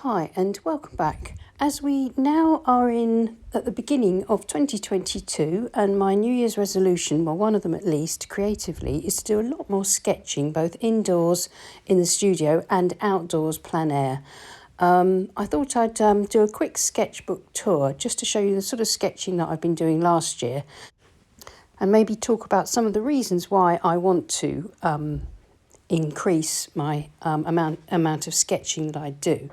Hi and welcome back. As we now are at the beginning of 2022, and my New Year's resolution, well, one of them at least, creatively, is to do a lot more sketching, both indoors in the studio and outdoors plein air. I thought I'd do a quick sketchbook tour just to show you the sort of sketching that I've been doing last year, and maybe talk about some of the reasons why I want to increase my amount of sketching that I do.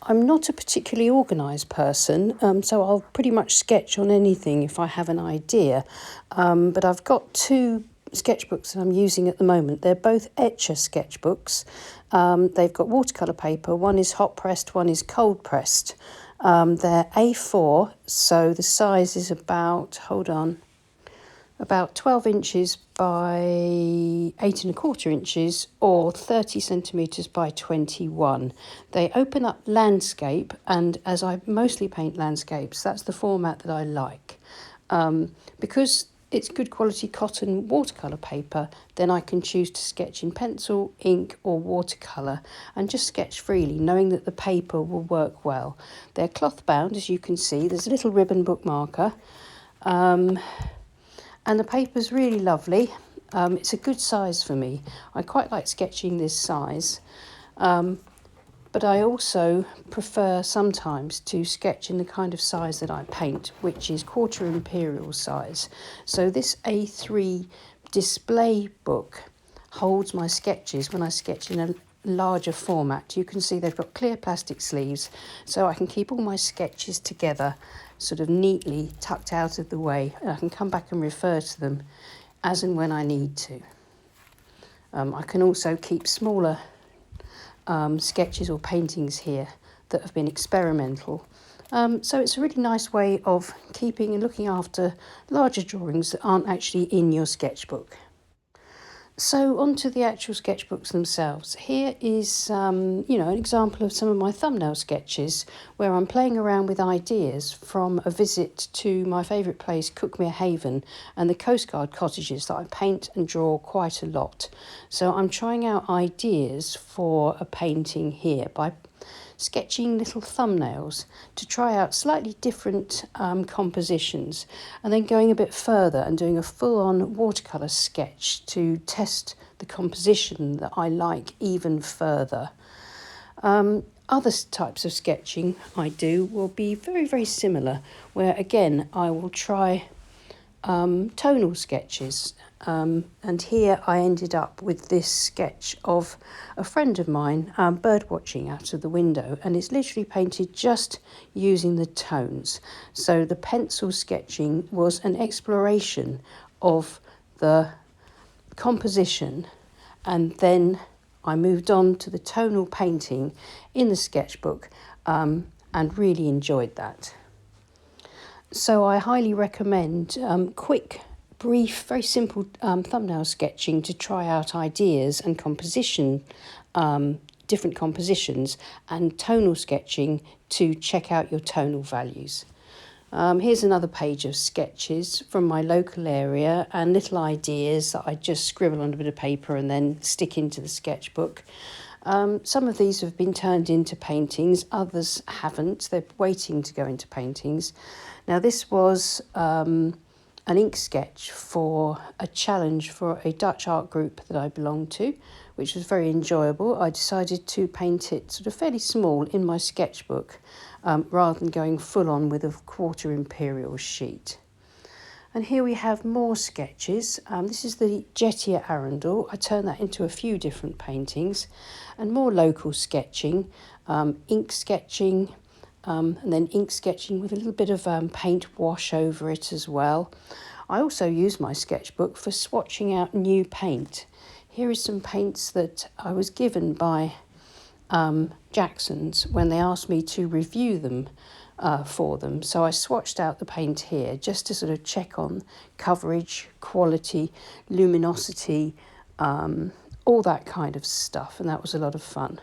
I'm not a particularly organised person, so I'll pretty much sketch on anything if I have an idea. But I've got two sketchbooks that I'm using at the moment. They're both Etchr sketchbooks. They've got watercolour paper. One is hot pressed, one is cold pressed. They're A4, so the size is about 12 inches by 8¼ inches or 30 centimetres by 21. They open up landscape, and as I mostly paint landscapes, that's the format that I like. Because it's good quality cotton watercolour paper, then I can choose to sketch in pencil, ink or watercolour and just sketch freely, knowing that the paper will work well. They're cloth bound, as you can see. There's a little ribbon bookmarker. And the paper's really lovely. It's a good size for me. I quite like sketching this size. But I also prefer sometimes to sketch in the kind of size that I paint, which is 1/4 imperial size. So this A3 display book holds my sketches when I sketch in a larger format. You can see they've got clear plastic sleeves, so I can keep all my sketches together sort of neatly tucked out of the way, and I can come back and refer to them as and when I need to. I can also keep smaller sketches or paintings here that have been experimental. So it's a really nice way of keeping and looking after larger drawings that aren't actually in your sketchbook. So on to the actual sketchbooks themselves. Here is, an example of some of my thumbnail sketches where I'm playing around with ideas from a visit to my favourite place, Cookmere Haven, and the coastguard cottages that I paint and draw quite a lot. So I'm trying out ideas for a painting here by sketching little thumbnails to try out slightly different compositions, and then going a bit further and doing a full-on watercolour sketch to test the composition that I like even further. Other types of sketching I do will be very, very similar, where again I will try tonal sketches. And here I ended up with this sketch of a friend of mine bird watching out of the window, and it's literally painted just using the tones. So the pencil sketching was an exploration of the composition, and then I moved on to the tonal painting in the sketchbook and really enjoyed that. So I highly recommend quick, brief, very simple thumbnail sketching to try out ideas and different compositions, and tonal sketching to check out your tonal values. Here's another page of sketches from my local area and little ideas that I just scribble on a bit of paper and then stick into the sketchbook. Some of these have been turned into paintings, others haven't. They're waiting to go into paintings. Now this was an ink sketch for a challenge for a Dutch art group that I belong to, which was very enjoyable. I decided to paint it sort of fairly small in my sketchbook rather than going full on with a 1/4 imperial sheet. And here we have more sketches. This is the Etchr Arundel. I turned that into a few different paintings, and more local sketching, ink sketching, and then ink sketching with a little bit of paint wash over it as well. I also use my sketchbook for swatching out new paint. Here is some paints that I was given by Jackson's when they asked me to review them for them. So I swatched out the paint here just to sort of check on coverage, quality, luminosity, all that kind of stuff, and that was a lot of fun.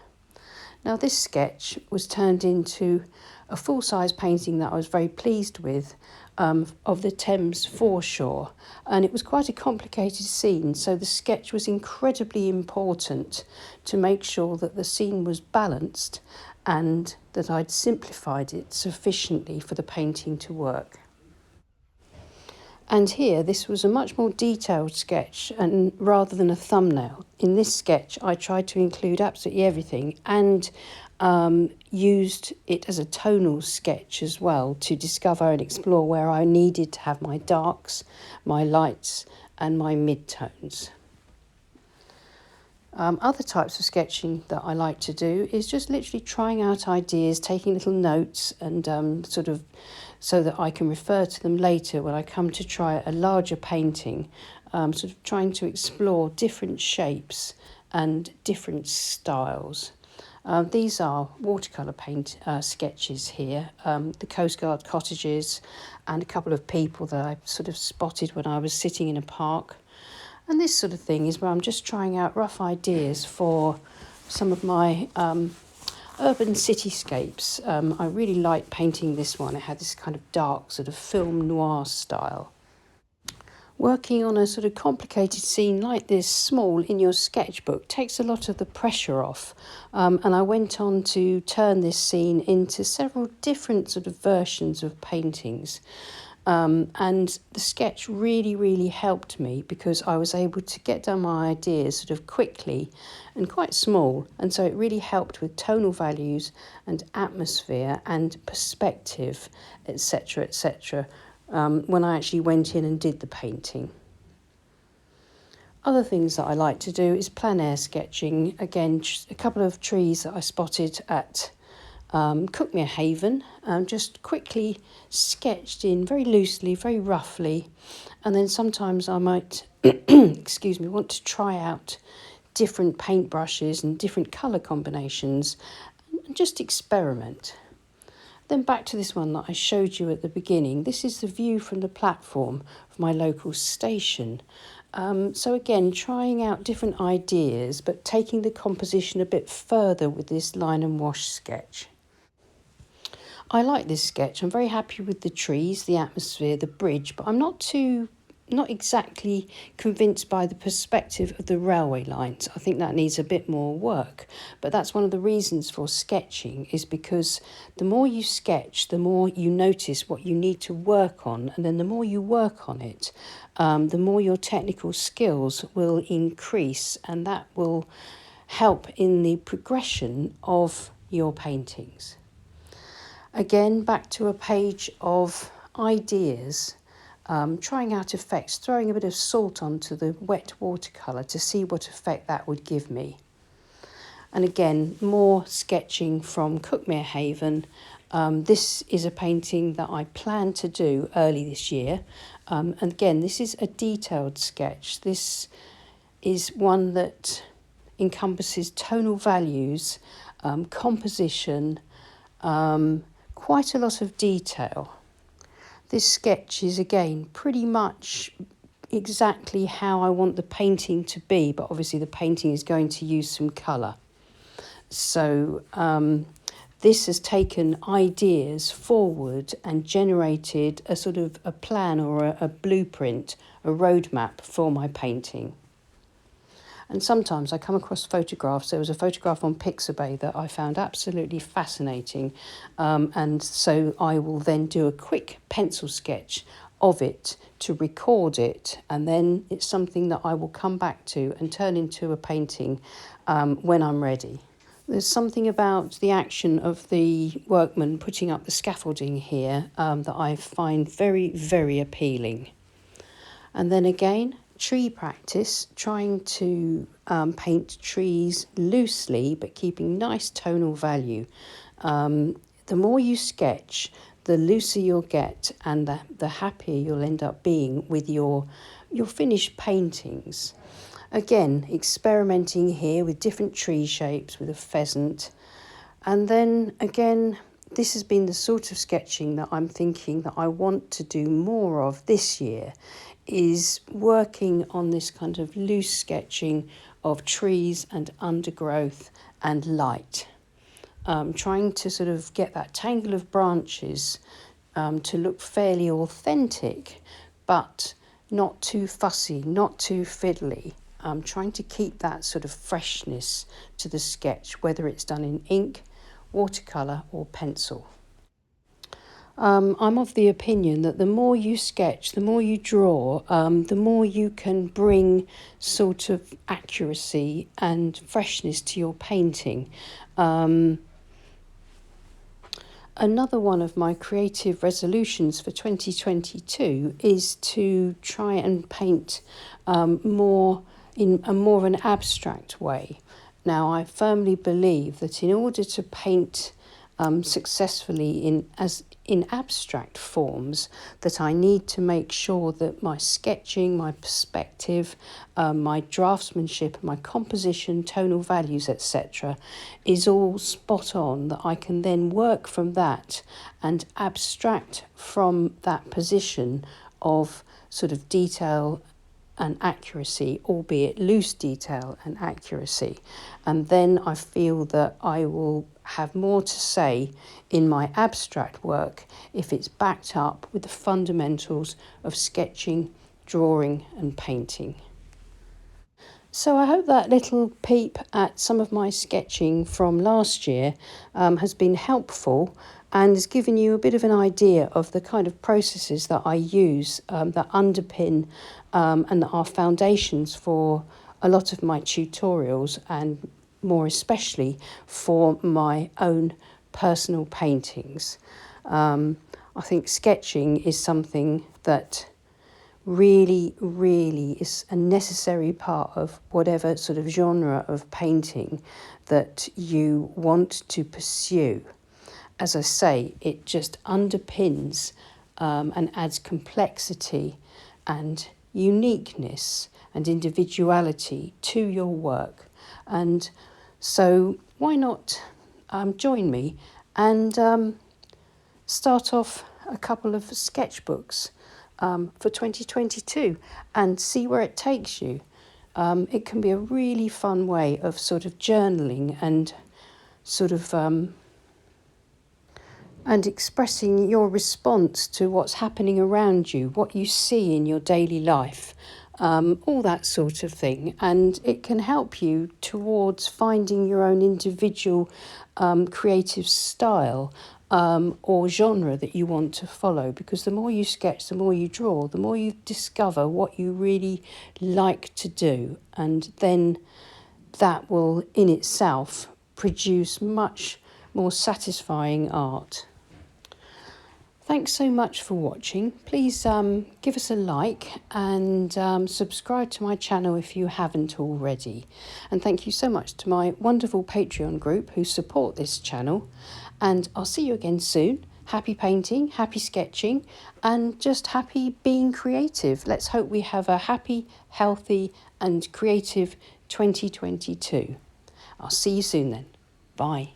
Now this sketch was turned into a full-size painting that I was very pleased with of the Thames foreshore, and it was quite a complicated scene, so the sketch was incredibly important to make sure that the scene was balanced and that I'd simplified it sufficiently for the painting to work. And here, this was a much more detailed sketch, and rather than a thumbnail. In this sketch, I tried to include absolutely everything and used it as a tonal sketch as well to discover and explore where I needed to have my darks, my lights, and my mid-tones. Other types of sketching that I like to do is just literally trying out ideas, taking little notes and sort of so that I can refer to them later when I come to try a larger painting, sort of trying to explore different shapes and different styles. These are watercolour paint sketches here, the Coast Guard cottages and a couple of people that I sort of spotted when I was sitting in a park. And this sort of thing is where I'm just trying out rough ideas for some of my urban cityscapes. I really like painting this one. It had this kind of dark sort of film noir style. Working on a sort of complicated scene like this, small in your sketchbook, takes a lot of the pressure off. And I went on to turn this scene into several different sort of versions of paintings. And the sketch really helped me because I was able to get down my ideas sort of quickly and quite small, and so it really helped with tonal values and atmosphere and perspective, etc. When I actually went in and did the painting. Other things that I like to do is plein air sketching. Again, just a couple of trees that I spotted at Cuckmere Haven, just quickly sketched in very loosely, very roughly, and then sometimes I might, want to try out different paintbrushes and different colour combinations and just experiment. Then back to this one that I showed you at the beginning. This is the view from the platform of my local station. So again, trying out different ideas, but taking the composition a bit further with this line and wash sketch. I like this sketch. I'm very happy with the trees, the atmosphere, the bridge, but I'm not exactly convinced by the perspective of the railway lines. I think that needs a bit more work. But that's one of the reasons for sketching, is because the more you sketch, the more you notice what you need to work on. And then the more you work on it, the more your technical skills will increase, and that will help in the progression of your paintings. Again, back to a page of ideas, trying out effects, throwing a bit of salt onto the wet watercolour to see what effect that would give me. And again, more sketching from Cuckmere Haven. This is a painting that I plan to do early this year. And again, this is a detailed sketch. This is one that encompasses tonal values, composition, quite a lot of detail. This sketch is again pretty much exactly how I want the painting to be, but obviously the painting is going to use some colour. So this has taken ideas forward and generated a sort of a plan or a blueprint, a roadmap for my painting. And sometimes I come across photographs. There was a photograph on Pixabay that I found absolutely fascinating. And so I will then do a quick pencil sketch of it to record it. And then it's something that I will come back to and turn into a painting when I'm ready. There's something about the action of the workman putting up the scaffolding here that I find very appealing. And then again, tree practice, trying to paint trees loosely but keeping nice tonal value. The more you sketch, the looser you'll get, and the happier you'll end up being with your finished paintings. Again, experimenting here with different tree shapes, with a pheasant. And then again, this has been the sort of sketching that I'm thinking that I want to do more of this year, is working on this kind of loose sketching of trees and undergrowth and light. Trying to sort of get that tangle of branches to look fairly authentic, but not too fussy, not too fiddly. I'm trying to keep that sort of freshness to the sketch, whether it's done in ink, watercolour or pencil. I'm of the opinion that the more you sketch, the more you draw, the more you can bring sort of accuracy and freshness to your painting. Another one of my creative resolutions for 2022 is to try and paint more in a more of an abstract way. Now, I firmly believe that in order to paint successfully in abstract forms, that I need to make sure that my sketching, my perspective, my draftsmanship, my composition, tonal values, etc. is all spot on, that I can then work from that and abstract from that position of sort of detail and accuracy, albeit loose detail and accuracy. And then I feel that I will have more to say in my abstract work if it's backed up with the fundamentals of sketching, drawing and painting. So I hope that little peep at some of my sketching from last year has been helpful and has given you a bit of an idea of the kind of processes that I use that underpin and that are foundations for a lot of my tutorials, and more especially for my own personal paintings. I think sketching is something that really is a necessary part of whatever sort of genre of painting that you want to pursue. As I say, it just underpins and adds complexity and uniqueness and individuality to your work. And so why not join me and start off a couple of sketchbooks for 2022 and see where it takes you. It can be a really fun way of sort of journaling and sort of and expressing your response to what's happening around you, what you see in your daily life, all that sort of thing. And it can help you towards finding your own individual creative style or genre that you want to follow, because the more you sketch, the more you draw, the more you discover what you really like to do, and then that will in itself produce much more satisfying art. Thanks so much for watching. Please give us a like and subscribe to my channel if you haven't already. And thank you so much to my wonderful Patreon group who support this channel. And I'll see you again soon. Happy painting, happy sketching, and just happy being creative. Let's hope we have a happy, healthy and creative 2022. I'll see you soon then. Bye.